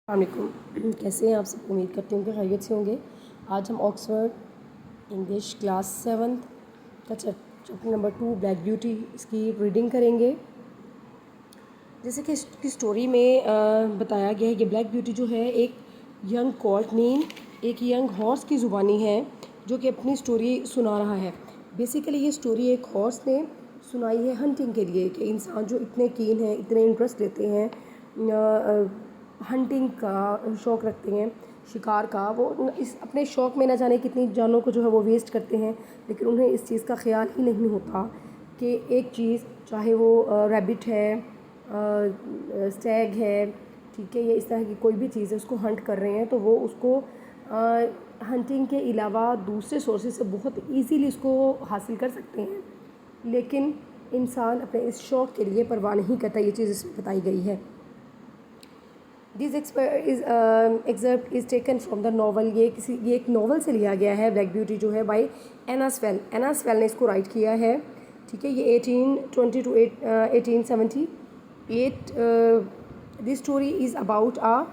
अस्सलामुअलैकुम। कैसे हैं आप सब? उम्मीद करती हूँ कि खैरियत से होंगे। आज हम ऑक्सफोर्ड इंग्लिश क्लास 7 का चैप्टर नंबर 2 ब्लैक ब्यूटी इसकी रीडिंग करेंगे। जैसे कि इसकी स्टोरी में बताया गया है कि ब्लैक ब्यूटी जो है एक यंग कॉल्ट मीन एक यंग हॉर्स की ज़ुबानी है जो कि अपनी स्टोरी सुना रहा है। बेसिकली ये स्टोरी एक हॉर्स ने सुनाई है हंटिंग के लिए कि इंसान जो इतने कीन हैं, इतने इंटरेस्ट लेते हैं, हंटिंग का शौक़ रखते हैं, शिकार का, वो इस अपने शौक़ में न जाने कितनी जानों को जो है वो वेस्ट करते हैं, लेकिन उन्हें इस चीज़ का ख्याल ही नहीं होता कि एक चीज़ चाहे वो रैबिट है, स्टैग है, ठीक है, या इस तरह की कोई भी चीज़ है, उसको हंट कर रहे हैं तो वो उसको हंटिंग के अलावा दूसरे सोर्सेज से बहुत इजीली उसको हासिल कर सकते हैं, लेकिन इंसान अपने इस शौक़ के लिए परवाह नहीं करता। ये चीज़ इसमें बताई गई है। This excerpt is taken from the novel. ये एक नावल से लिया गया है, ब्लैक ब्यूटी जो है, बाय एना स्वेल। एना स्वेल ने इसको राइट किया है, ठीक है। ये 1820 to 1878। This story is about a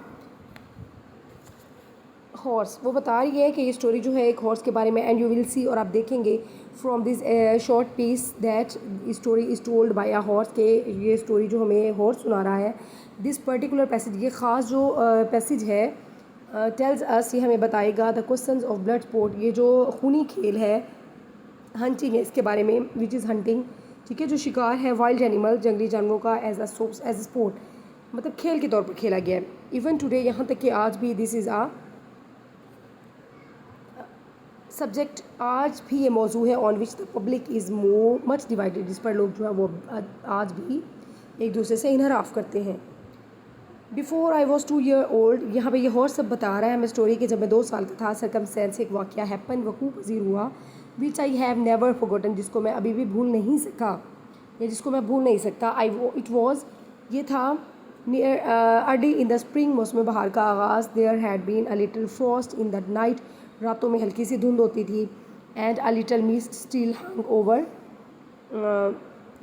horse. वो बता रही है कि ये स्टोरी जो है एक हॉर्स के बारे में, एंड यू विल सी, और आप देखेंगे from this short piece that story is told by a horse, के ये स्टोरी जो हमें हॉर्स सुना रहा है। दिस पर्टिकुलर पैसेज, ये ख़ास जो पैसेज है, टेल्स अस, ये हमें बताएगा the questions of blood sport, ये जो खूनी खेल है, हंटिंग है, इसके बारे में, विच इज़ हंटिंग, ठीक है, जो शिकार है वाइल्ड एनिमल, जंगली जानवरों का, एज अ स्पोर्ट, मतलब खेल के तौर पर खेला गया है। इवन टुडे, यहाँ तक कि आज भी, दिस इज़ आ सब्जेक्ट, आज भी ये मौजू है, on which the public is much divided, जिस पर लोग जो है वो आज भी एक दूसरे से इनहराफ करते हैं। Before I was 2 year old, यहाँ पे ये हॉर्स सब बता रहा है हमें स्टोरी के, जब मैं 2 साल का था, सरकमस्टेंस, एक वाक़या हैपन, वकूफ़ पज़ीर हुआ, विच आई हैव नेवर फॉरगॉटन, जिसको मैं अभी भी भूल नहीं सका, या जिसको मैं भूल नहीं सकता। इट वॉज, ये था near early in the spring, मौसम बहार का आगाज़। There had been a little frost in the night, रातों में हल्की सी धुंध होती थी, and a little mist still hung over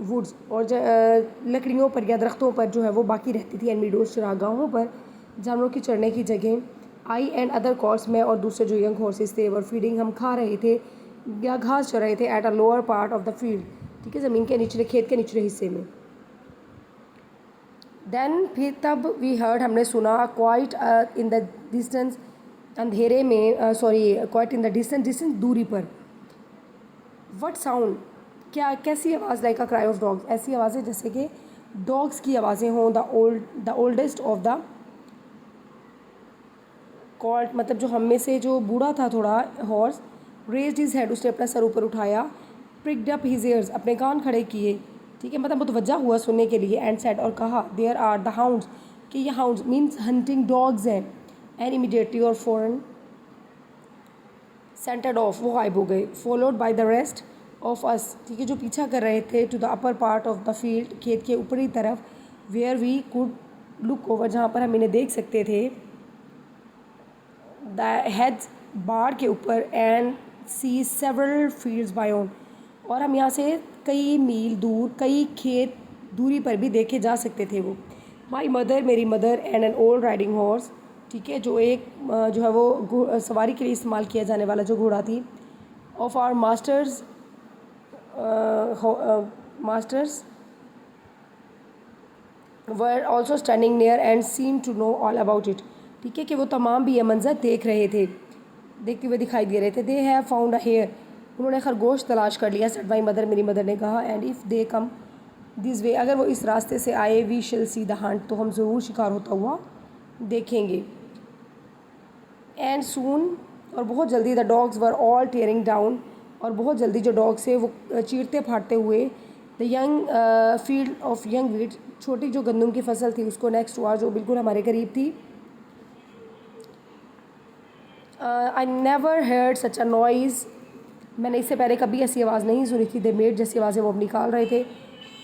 woods, और लकड़ियों पर या दरख्तों पर जो है वो बाकी रहती थी, एंड मीडोज, चरागाहों पर जानवरों की चढ़ने की जगह। आई एंड अदर कॉर्स, मैं और दूसरे जो यंग हॉर्सेस थे, वर फीडिंग, हम खा रहे थे या घास चर रहे थे, at a lower part of the field, ठीक है, ज़मीन के निचले, खेत के निचले हिस्से में। देन, फिर तब वी हर्ड, हमने सुना, क्वाइट इन द डिस्टेंस, अंधेरे में, क्वाइट इन द डिस्टेंस, दूरी पर। व्हाट साउंड, क्या, कैसी आवाज़, like a cry of dogs, ऐसी आवाज़ें जैसे कि डॉग्स की आवाज़ें हों। The oldest of the called, मतलब जो हम में से जो बूढ़ा था थोड़ा हॉर्स, रेज्ड हिज हेड, उसने अपना सर ऊपर उठाया, प्रिक्ड अप हिज ईयर्स, अपने कान खड़े किए, ठीक है, मतलब मुतवज्जा हुआ सुनने के लिए, एंड सेड, और कहा, देयर आर द हाउंड्स, कि ये हाउंड्स मीन्स हंटिंग डॉग्स हैं, एंड इमीडिएटली, और फॉरन, सेंटर्ड ऑफ, वो गायब हो गए, followed by the rest of us, ठीक है, जो पीछा कर रहे थे, to the upper part of the field, खेत के ऊपरी तरफ, where we could look over, जहाँ पर हम इन्हें देख सकते थे, द हेड्स, बाढ़ के ऊपर, एंड सी सेवरल फील्ड्स बायोन, और हम यहाँ से कई मील दूर, कई खेत दूरी पर भी देखे जा सकते थे वो। माई मदर, मेरी mother, and an old riding horse, ठीक है, जो एक जो है वो सवारी के लिए इस्तेमाल किया जाने वाला जो घोड़ा थी, of our masters were also standing near and seem to know all about it, ठीक है, कि वो तमाम भी ये मंजर देख रहे थे, देखते हुए दिखाई दे रहे थे। They have found a hare, उन्होंने खरगोश तलाश कर लिया, सेड माई मदर, मेरी मदर ने कहा, and if they come this way, अगर वो इस रास्ते से आए, वी शिल सी द हंट, तो हम ज़रूर शिकार होता हुआ देखेंगे। एंड सून, और बहुत जल्दी, the dogs were all tearing down, और बहुत जल्दी जो डॉग्स थे वो चीरते फाड़ते हुए, the young field of young wheat, छोटी जो गंदम की फसल थी उसको, नेक्स्ट हुआ, जो बिल्कुल हमारे करीब थी। I never heard such a noise, मैंने इससे पहले कभी ऐसी आवाज़ नहीं सुनी थी। दे मेड, जैसी आवाज़ें वो अब निकाल रहे थे।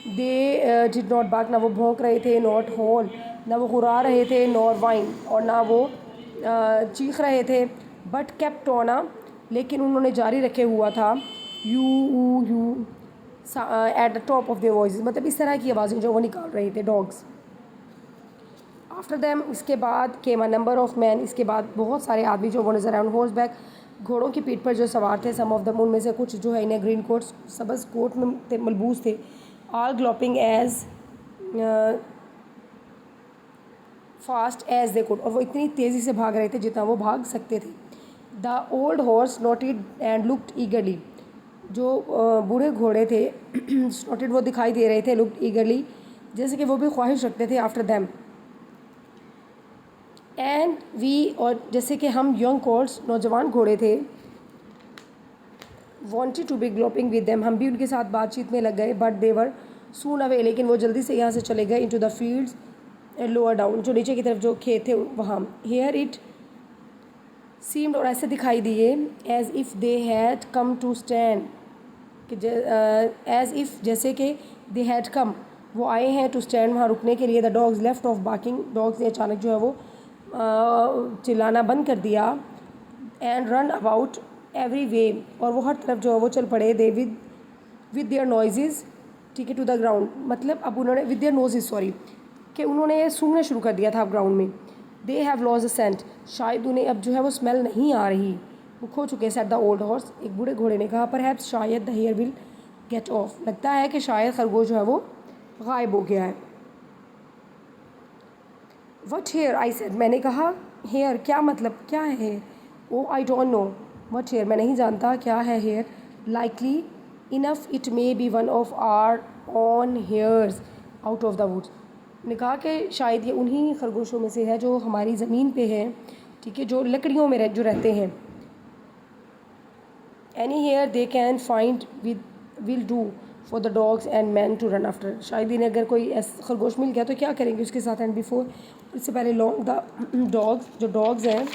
दे डिड नॉट बार्क, ना वो भौंक रहे थे, नॉट हॉल, ना वो गुर्रा रहे थे, नॉर वाइन, और ना वो चीख रहे थे, बट केप्ट ऑन, लेकिन उन्होंने जारी रखे हुआ था, you at the top of their voice, मतलब इस तरह की आवाज़ें जो वो निकाल रहे थे डॉग्स। आफ्टर दैम इसके बाद केम अ नंबर ऑफ मैन, इसके बाद बहुत सारे आदमी जो वो नज़र आए ऑन हॉर्स बैक, घोड़ों की पीठ पर जो सवार थे। सम ऑफ दम उनमें से कुछ जो है इन्हें ग्रीन कोट्स, सबज कोट में थे, मलबूस थे। All galloping as fast as they could, और वो इतनी तेज़ी से भाग रहे थे जितना वो भाग सकते थे। The old horse noted and looked ईगरली, जो बूढ़े घोड़े थे नोटेड वो दिखाई दे रहे थे, लुक्ड ईगरली जैसे कि वो भी ख्वाहिश रखते थे। आफ्टर दैम एंड वी, और जैसे कि हम यंग हॉर्स नौजवान घोड़े थे, wanted to be galloping with them, हम भी उनके साथ बातचीत में लग गए। बट देवर सून अवे, लेकिन वो जल्दी से यहाँ से चले गए। Into the fields lower down, जो नीचे की तरफ जो खेत थे वहाँ। हेयर इट सीम्ड, और ऐसे दिखाई दिए, as if they had come to stand, कि एज इफ़ जैसे कि दे हैड कम वो आए हैं, टू स्टैंड वहाँ रुकने के लिए। The dogs left of barking, dogs ने अचानक जो है वो चिल्लाना बंद कर दिया। And run about every way, और वो हर तरफ जो है वो चल पड़े। दे विद देयर नॉइजेज़, ठीक है, टू द ग्राउंड, मतलब अब उन्होंने विद देयर नोजेज़, सॉरी, कि उन्होंने सूंघना शुरू कर दिया था अब ग्राउंड में। They have lost a scent, शायद उन्हें अब जो है वो स्मेल नहीं आ रही, वो खो चुके। सेट द ओल्ड हॉर्स, एक बूढ़े घोड़े ने कहा। परहैप्स, शायद the hare will get off, लगता है कि शायद खरगोश जो है वो गायब हो गया है। वट हेयर, आई सेड, मैंने कहा। हेयर, क्या मतलब, क्या है hare? Oh I don't know what hare, मैं नहीं जानता क्या है hare. Likely enough it may be one of our own hares out of the woods, ने कहा कि शायद ये उन्हीं खरगोशों में से है जो हमारी ज़मीन पे है, ठीक है, जो लकड़ियों में जो रहते हैं। Any hare they can find will do for the dogs and man to run after, शायद इन्हें अगर कोई ऐसा खरगोश मिल गया तो क्या करेंगे उसके साथ। एंड बिफोर, इससे पहले लॉन्ग द डॉग्स, जो डॉग्स हैं,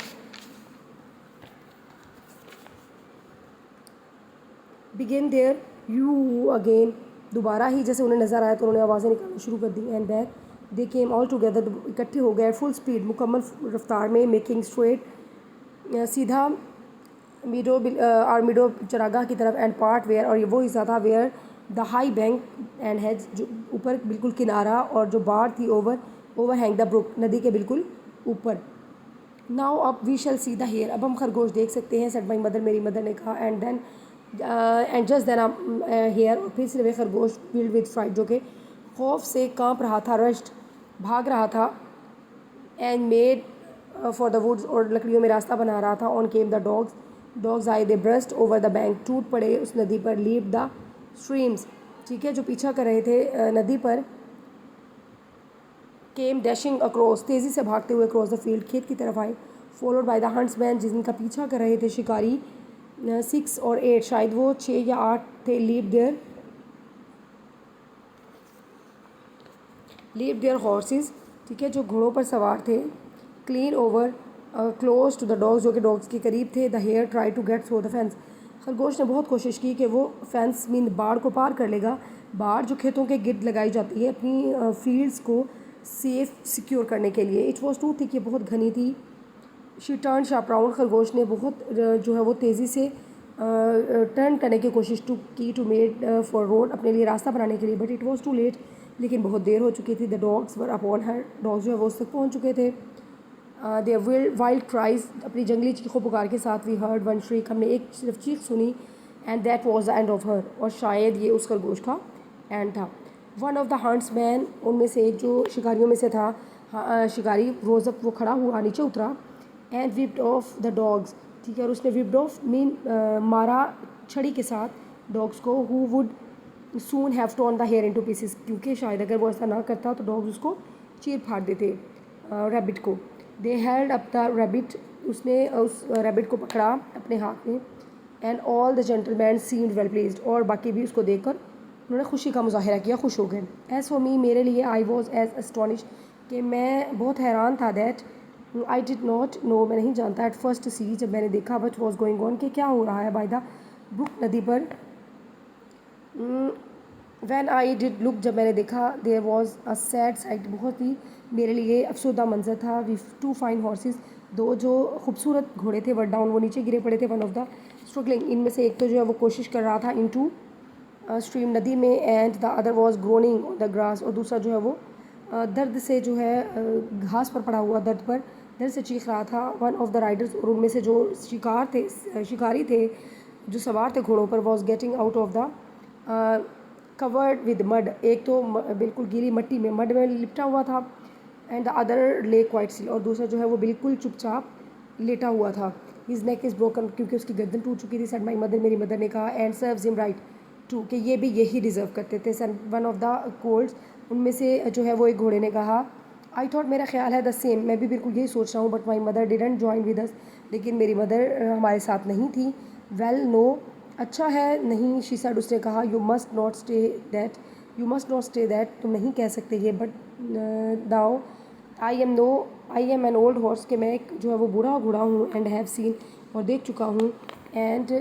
बिगिन देयर यू अगेन, दोबारा ही जैसे उन्हें नज़र आया तो उन्होंने आवाज़ें निकालना शुरू कर दी। And back they came all together, इकट्ठे हो गए, फुल स्पीड, मुकम्मल रफ्तार में। मेकिंग स्ट्रेट, सीधा मीडो आर्मीडो चरागाह की तरफ। एंड पार्ट वेयर, और ये वो हिस्सा था, where the high bank and hedge, जो ऊपर बिल्कुल किनारा और जो बाढ़ थी, ओवर हैंग द ब्रुक, नदी के बिल्कुल ऊपर। नाउ अब we shall see the hare, अब हम खरगोश देख सकते हैं। सेट माई मदर, मेरी मदर ने कहा। And then and just then hare, और फिर से वे खरगोश, फील्ड विद फ्राइट, जो कि खौफ से कांप रहा था, रश्ट, भाग रहा था। And made for the woods, और लकड़ियों में रास्ता बना रहा था। On came the dogs, dogs आए, they burst over the bank, टूट पड़े उस नदी पर। लीव द स्ट्रीम्स, ठीक है, जो पीछा कर रहे थे नदी पर। केम डैशिंग अक्रॉस, तेज़ी से भागते हुए अक्रॉस द फील्ड, खेत की तरफ आए। फॉलोड बाय द हंट्समैन, जिनका पीछा कर रहे थे शिकारी। 6 और 8, शायद वो 6 या 8 थे। लीव देयर हॉर्सेस, ठीक है, जो घोड़ों पर सवार थे। Clean over close to the dogs, जो कि डॉग्स के करीब थे। The hare try to get through the fence, खरगोश ने बहुत कोशिश की कि वो फेंस मीन बाढ़ को पार कर लेगा। बाढ़ जो खेतों के गिर्द लगाई जाती है अपनी फील्ड्स को सेफ सिक्योर करने के लिए। इट वॉज टू थिक, ये बहुत घनी थी। शी टर्न शार्प राउंड, खरगोश ने बहुत जो है वो तेज़ी से टर्न करने की कोशिश टू मेड फॉर रोड, अपने लिए रास्ता बनाने के लिए। But it was too late, लेकिन बहुत देर हो चुकी थी। The dogs were upon her, dogs जो है वो उस तक पहुँच चुके थे। देयर वाइल्ड क्राइज, अपनी जंगली चीखों पुकार के साथ। वी हर्ड वन श्रीक, हमने एक सिर्फ चीख सुनी। And that was the end of her, और शायद ये उस खरगोश का एंड था। वन ऑफ द हंट्समैन, उनमें से एक जो शिकारियों में से था, शिकारी, रोज अप, वो खड़ा हुआ, नीचे उतरा। And whipped of the dogs, ठीक है, और उसने विप्ड ऑफ मीन मारा छड़ी के साथ डॉग्स को। Who would soon have torn the hare into pieces, क्योंकि शायद अगर वो ऐसा ना करता तो डॉग्स उसको चीर फाड़ देते रैबिट को। दे हेल्ड अप द रैबिट, उसने उस रैबिट को पकड़ा अपने हाथ में। And all the gentleman seemed well pleased, और बाकी भी उसको देखकर उन्होंने खुशी का मुजाहिरा किया, खुश हो गए। एज़ फॉर मी, मेरे लिए, आई वॉज एज एस्टोनिश, कि मैं बहुत हैरान था। That I did not know, मैं नहीं जानता। एट फर्स्ट सी, जब मैंने देखा, वट वॉज गोइंग ऑन, कि क्या हो रहा है बाय द ब्रुक, नदी पर। वैन आई डिड लुक, जब मैंने देखा, there was a sad sight, बहुत ही मेरे लिए अफसोदा मंजर था। वी टू फाइन हॉर्सेस, दो जो खूबसूरत घोड़े थे, वर डाउन, वो नीचे गिरे पड़े थे। वन ऑफ द स्ट्रगलिंग, इनमें से एक तो जो है वो कोशिश कर रहा था इनटू स्ट्रीम, नदी में। And the other was groaning on the grass, और दूसरा जो है वो दर्द से जो है घास पर पड़ा हुआ दर्द से चीख रहा था। वन ऑफ द राइडर्स, और उनमें से जो शिकारी थे जो सवार थे घोड़ों पर, was getting out of the covered with mud. एक तो बिल्कुल गीली मट्टी में, मड में लिपटा हुआ था, एंड द अदर ले क्वाइट स्टिल, और दूसरा जो है वो बिल्कुल चुपचाप लेटा हुआ था। हिज नेक इज़ ब्रोकन, क्योंकि उसकी गर्दन टूट चुकी थी। सेड माई मदर, मेरी मदर ने कहा, and serves him right too, कि ये भी यही डिज़र्व करते थे। Son one of the colts, उनमें से जो है वो एक घोड़े ने कहा, आई थॉट, मेरा ख्याल है द सेम, मैं भी बिल्कुल यही सोच रहा हूँ, but my mother didn't join with us, लेकिन मेरी मदर हमारे साथ नहीं थी। वेल नो, अच्छा है नहीं, शी सेड, उसने कहा, you must not stay that, तुम नहीं कह सकते ये, बट दाओ I am an old horse, कि मैं जो है वो बूढ़ा घोड़ा हूँ, एंड हैव सीन, और देख चुका हूँ, and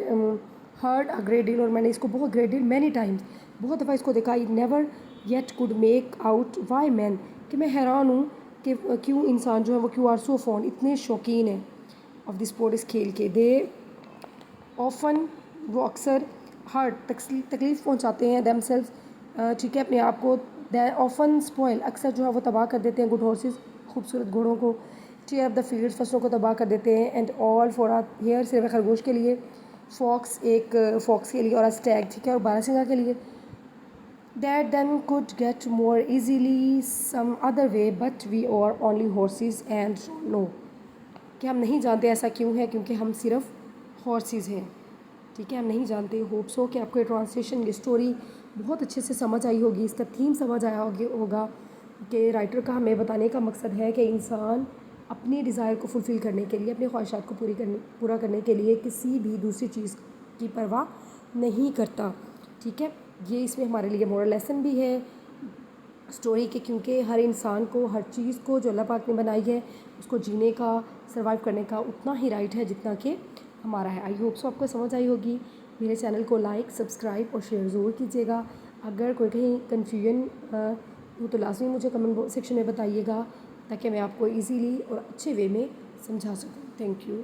heard a great deal, और मैंने इसको बहुत ग्रेट डील मैनी टाइम्स, बहुत दफ़ा इसको देखा। I never yet could make out why man, कि मैं हैरान हूँ कि क्यों इंसान जो है वो क्यों आर सो फॉन्ड, इतने शौकीन हैं ऑफ दिस स्पोर्ट, इस खेल के। दे ऑफन, वो अक्सर हर्ट, तकलीफ़ पहुँचाते हैं देमसेल्व्स, ठीक है, अपने आप को। दे ऑफन स्पॉइल, अक्सर जो है वो तबाह कर देते हैं, गुड हॉर्सेस, खूबसूरत घोड़ों को। टीयर अप द फील्ड्स, फसलों को तबाह कर देते हैं। And all for a hare, सिर्फ खरगोश के लिए, फॉक्स, एक फॉक्स के लिए, और स्टैग, ठीक है, और बारहसिंगा के लिए। That then could get more easily some other way, but we are only horses and know, कि हम नहीं जानते ऐसा क्यों है, क्योंकि हम सिर्फ हॉर्सेस हैं, ठीक है, हम नहीं जानते। होप सो कि आपको ये ट्रांसलेशन, ये स्टोरी बहुत अच्छे से समझ आई होगी, इसका थीम समझ आया होगा, कि राइटर का हमें बताने का मकसद है कि इंसान अपनी डिज़ायर को फुलफ़िल करने के लिए, अपनी ख्वाहिशात को पूरा करने के लिए किसी भी दूसरी चीज़ की परवाह नहीं करता, ठीक है। ये इसमें हमारे लिए मोरल लेसन भी है स्टोरी के, क्योंकि हर इंसान को, हर चीज़ को जो अल्लाह पाक ने बनाई है, उसको जीने का, सर्वाइव करने का उतना ही राइट है जितना कि हमारा है। आई होप सो आपको समझ आई होगी। मेरे चैनल को लाइक, सब्सक्राइब और शेयर ज़रूर कीजिएगा। अगर कोई कहीं कन्फ्यूजन हो तो लाजमी मुझे कमेंट सेक्शन में बताइएगा, ताकि मैं आपको इजीली और अच्छे वे में समझा सकूँ। Thank you.